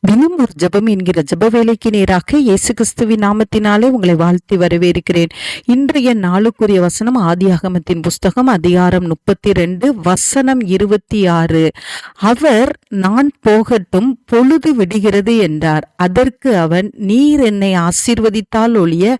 தினம் ஒரு ஜெபம் என்கிற ஜெப வேலைக்கு நேராக இயேசு கிறிஸ்துவின் நாமத்தினாலே உங்களை வாழ்த்தி வரவேற்கிறேன். இன்றைய நாளுக்குரிய வசனம் ஆதியாகமத்தின் புஸ்தகம் அதிகாரம் 32 வசனம் 26. அவர், நான் போகட்டும், பொழுது விடுகிறது என்றார். அதற்கு அவன், நீர் என்னை ஆசீர்வதித்தால் ஒழிய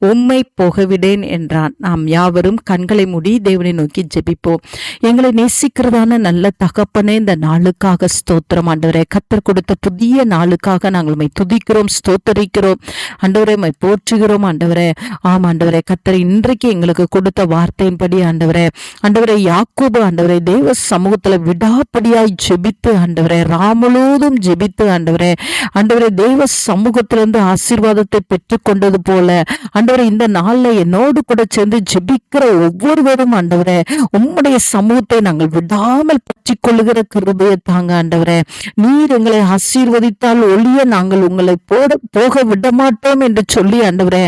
உம்மை போகவிடேன் என்றான். நாம் யாவரும் கண்களை மூடி தேவனை நோக்கி ஜெபிப்போம். எங்களை நேசிக்கிறதான நல்ல தகப்பனே, இந்த நாளுக்காக ஸ்தோத்திரம் ஆண்டவரே. கர்த்தர் கொடுத்த புதிய நாளுக்காக நாங்கள் உம்மை துதிக்கிறோம், ஸ்தோத்தரிக்கிறோம் ஆண்டவரே, உம்மை போற்றுகிறோம் ஆண்டவரே. ஆம் ஆண்டவரே, கர்த்தர் இன்றைக்கு எங்களுக்கு கொடுத்த வார்த்தையின்படி ஆண்டவரே, ஆண்டவரே யாக்கோபு ஆண்டவரே தேவ சமூகத்துல விடாப்படியாய் ஜெபித்து ஆண்டவரே, முழுவதும் ஜெபித்து ஆண்டவரே, ஆண்டவரே தேவ சமூகத்திலிருந்து ஆசீர்வாதத்தை பெற்றுக் கொண்டது போல ஆண்டவரே, இந்த நாள்ல என்னோடு கூட சேர்ந்து ஜெபிக்கிற ஒவ்வொருவரும் ஆண்டவரே, உம்முடைய சமூகத்தை நாங்கள் விடாமல் பற்றி கொள்ளுகிற கிருபையை தாங்க ஆண்டவரே. நீர் எங்களை ஆசீர்வதித்தால் ஒழிய நாங்கள் உங்களை போக விட மாட்டோம் என்று சொல்லி ஆண்டவரே,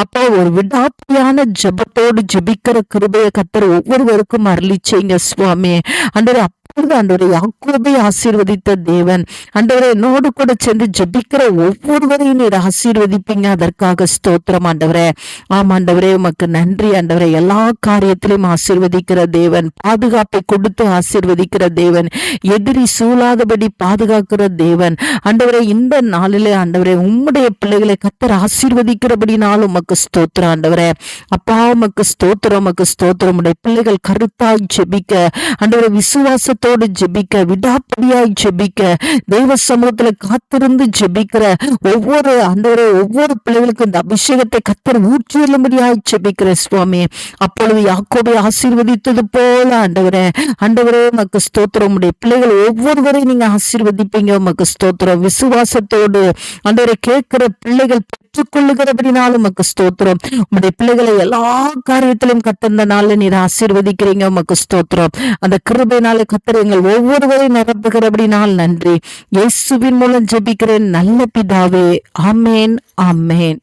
அப்போ ஒரு விடாப்பியான ஜெபத்தோடு ஜெபிக்கிற கிருபையை கர்த்தர் ஒவ்வொருவருக்கும் அருளி செய்யுங்க சுவாமி. ஆண்டவரே, ஆண்டவரே யாக்கோபை ஆசீர்வதித்த தேவன் ஆண்டவரே, என்னோடு கூட சேர்ந்து ஜெபிக்கிற ஒவ்வொருவரையும் நீர் ஆசீர்வதிப்பீங்க. அதற்காக ஸ்தோத்திரம் ஆண்டவரே. ஆமாண்டவரே, உமக்கு நன்றி ஆண்டவரே. எல்லா காரியத்திலும் ஆசீர்வதிக்கிற தேவன், பாதுகாப்பை கொடுத்து ஆசீர்வதிக்கிற தேவன், எதிரி சூழாதபடி பாதுகாக்கிற தேவன் ஆண்டவரே. இந்த நாளிலே ஆண்டவரே, உம்முடைய பிள்ளைகளை கர்த்தர் ஆசீர்வதிக்கிறபடினாலும் உமக்கு ஸ்தோத்திரம் ஆண்டவரே. அப்பா, உமக்கு ஸ்தோத்திரம், உமக்கு ஸ்தோத்திரம். உடைய பிள்ளைகள் கருத்தாய் ஜெபிக்க ஆண்டவரே, விசுவாசத்தோடு ஜெபிக்க, விடாப்படியாய் ஜெபிக்க, தெய்வ சமூகத்துல காத்திருந்து ஜெபிக்கிற ஒவ்வொரு ஆண்டவரே, ஒவ்வொரு பிள்ளைகளுக்கும் இந்த அபிஷேகத்தை கர்த்தர் ஊற்றியலும்படியாய் ஜெபிக்கிற சுவாமி. அப்பொழுது யாக்கோபை ஆசீர்வதித்தது போல ஆண்டவரே, ஆண்டவரே உமக்கு ஸ்தோத்திரம். உடைய பிள்ளைகள் ஒவ்வொருவரையும் நீங்க ஆசீர்வதிப்பீங்க. உமக்கு ஸ்தோத்திரம். விசுவாசத்தோடு ஆண்டவரை கேட்கிற பிள்ளைகள் பெற்றுக்கொள்ளுகிறபடினாலும் உமக்கு ஸ்தோத்திரம். உடைய பிள்ளைகளை எல்லா காரியத்திலும் கர்த்தர் நாள்ல நீர் ஆசீர்வதிக்கிறீங்க. உமக்கு ஸ்தோத்திரம். அந்த கிருபையினாலே கர்த்தர் எங்கள் ஒவ்வொருவரையும் நிரப்புகிறபடினால் நன்றி. இயேசுவின் மூலம் ஜெபிக்கிறேன் நல்ல பிதாவே. ஆமேன், ஆமேன்.